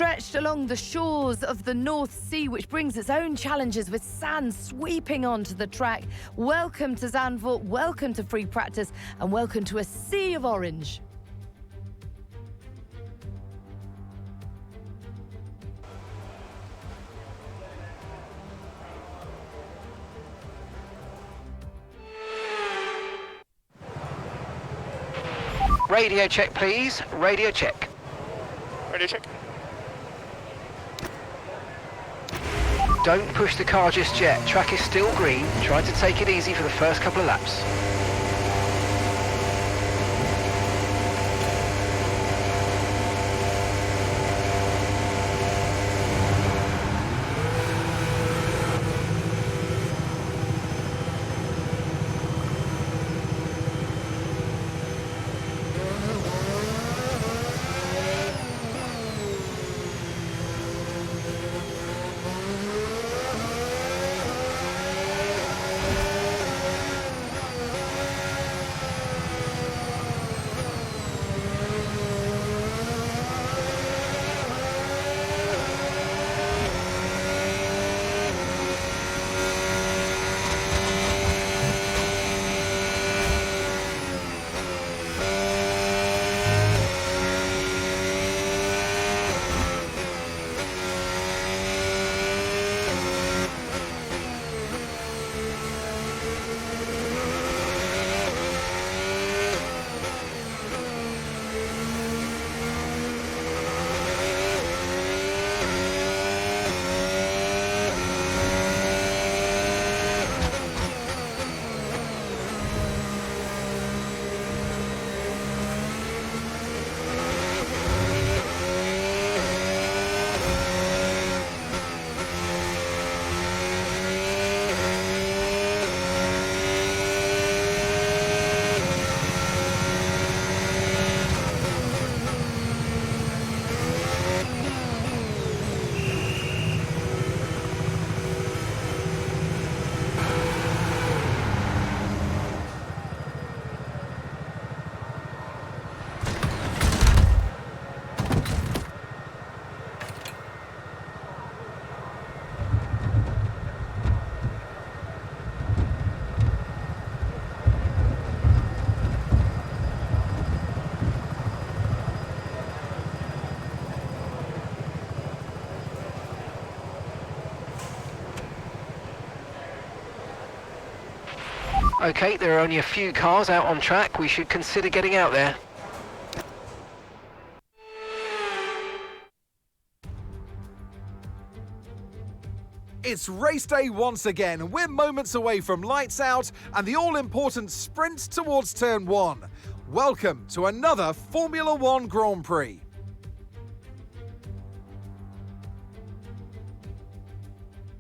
Stretched along the shores of the North Sea, which brings its own challenges with sand sweeping onto the track. Welcome to Zandvoort, welcome to free practice, and welcome to a sea of orange. Radio check, please. Radio check. Radio check. Don't push the car just yet. Track is still green. Try to take it easy for the first couple of laps. Okay, there are only a few cars out on track. We should consider getting out there. It's race day once again. We're moments away from lights out and the all-important sprint towards turn 1. Welcome to another Formula 1 Grand Prix.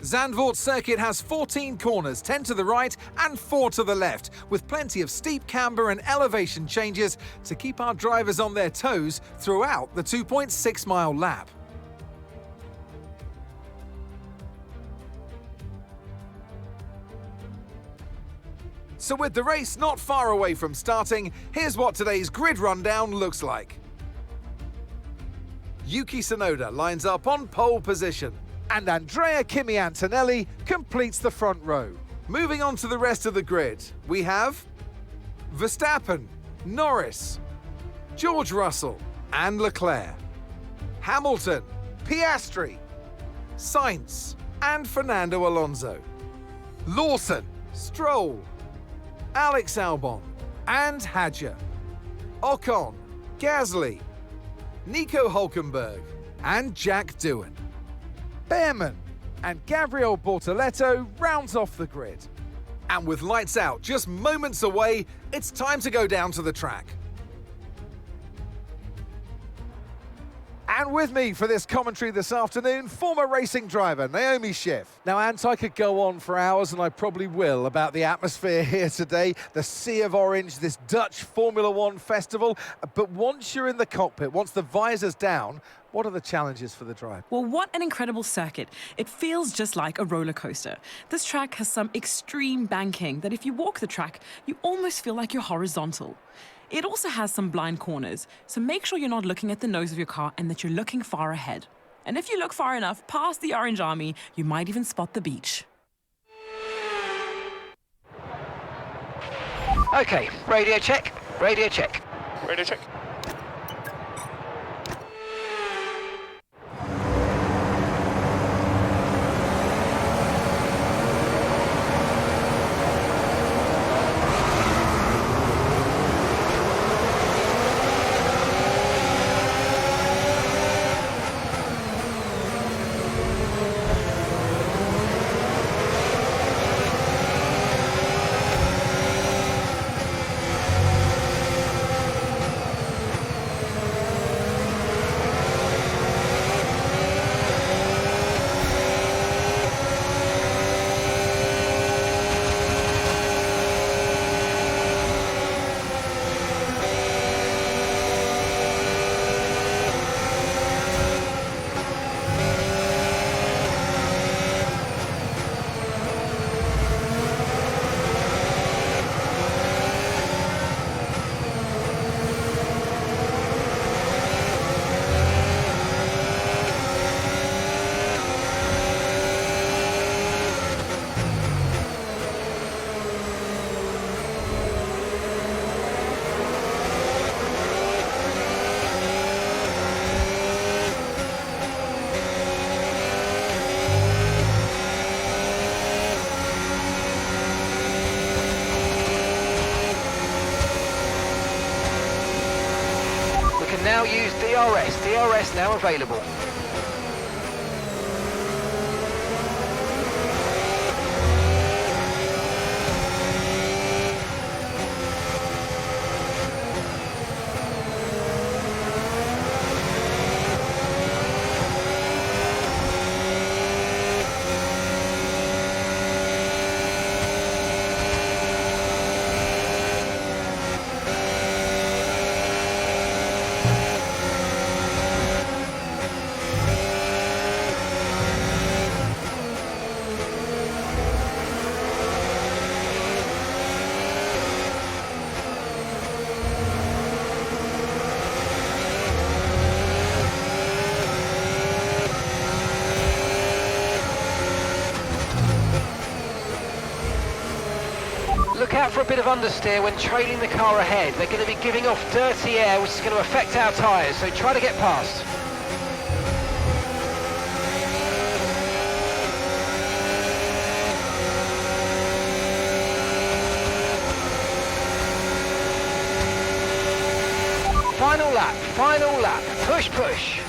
Zandvoort circuit has 14 corners, 10 to the right and 4 to the left, with plenty of steep camber and elevation changes to keep our drivers on their toes throughout the 2.6-mile lap. So with the race not far away from starting, here's what today's grid rundown looks like. Yuki Tsunoda lines up on pole position, and Andrea Kimi Antonelli completes the front row. Moving on to the rest of the grid, we have Verstappen, Norris, George Russell and Leclerc, Hamilton, Piastri, Sainz and Fernando Alonso, Lawson, Stroll, Alex Albon and Hadjar, Ocon, Gasly, Nico Hülkenberg and Jack Doohan. Behrman and Gabriel Bortoleto rounds off the grid. And with lights out just moments away, it's time to go down to the track. And with me for this commentary this afternoon, former racing driver Naomi Schiff. Now, Ant, I could go on for hours, and I probably will, about the atmosphere here today, the sea of orange, this Dutch Formula 1 festival. But once you're in the cockpit, once the visor's down, what are the challenges for the drive? Well, what an incredible circuit. It feels just like a roller coaster. This track has some extreme banking that if you walk the track, you almost feel like you're horizontal. It also has some blind corners, so make sure you're not looking at the nose of your car and that you're looking far ahead. And if you look far enough past the Orange Army, you might even spot the beach. Okay, radio check, radio check. Radio check. Now use DRS. DRS now available. Look out for a bit of understeer when trailing the car ahead. They're going to be giving off dirty air, which is going to affect our tyres, so try to get past. Final lap, final lap. Push, push.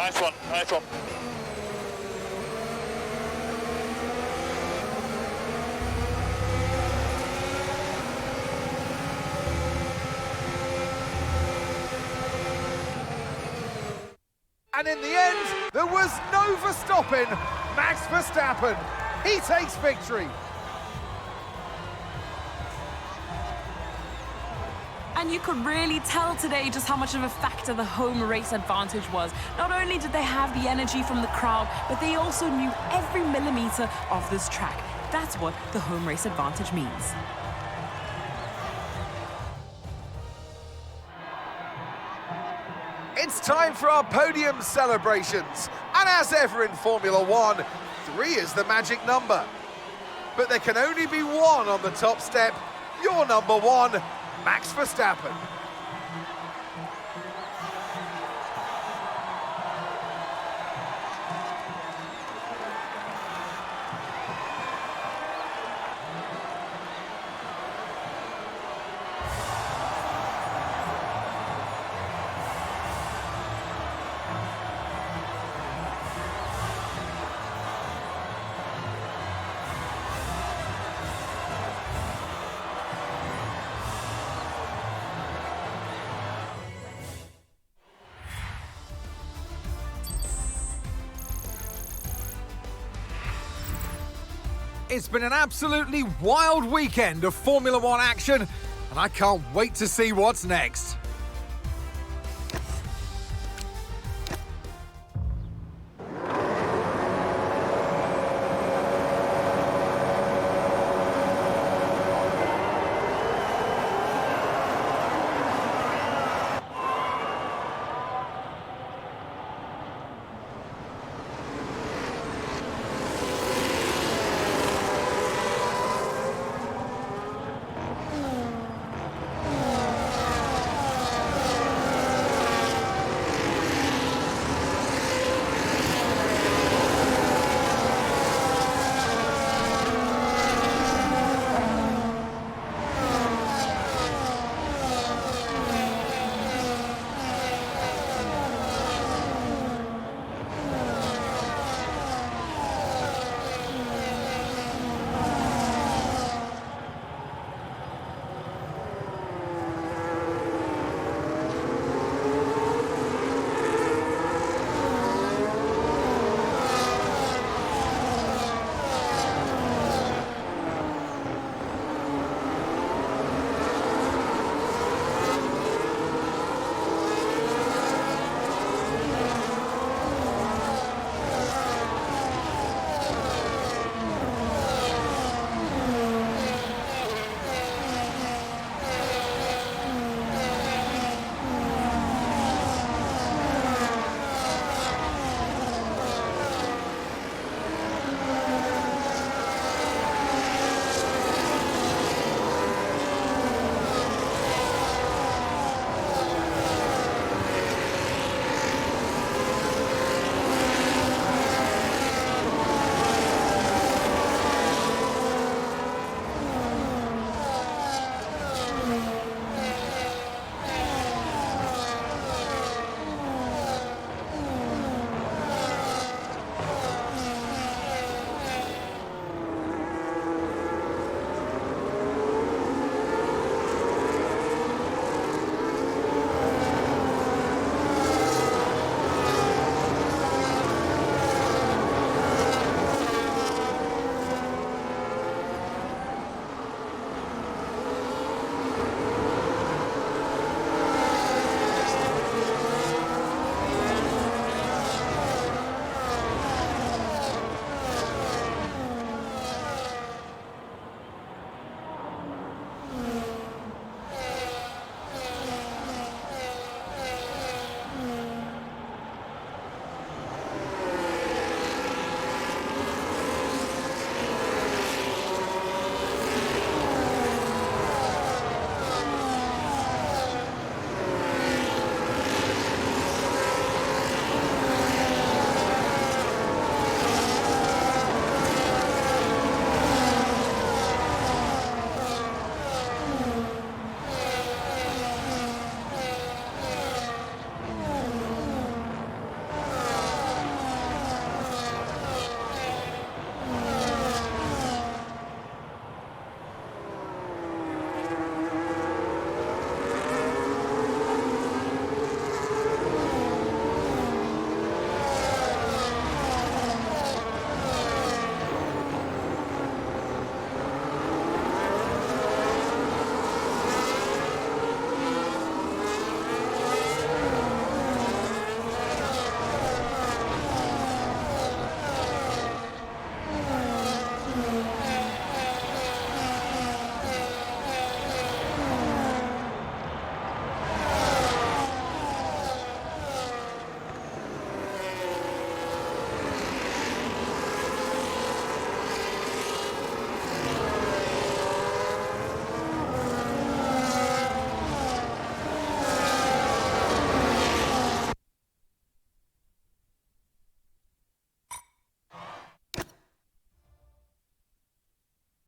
Nice one, nice one. And in the end, there was no Verstappen. Max Verstappen, he takes victory. And you could really tell today just how much of a factor the home race advantage was. Not only did they have the energy from the crowd, but they also knew every millimeter of this track. That's what the home race advantage means. It's time for our podium celebrations. And as ever in Formula One, 3 is the magic number. But there can only be one on the top step. Your number 1, Max Verstappen. It's been an absolutely wild weekend of Formula One action, and I can't wait to see what's next.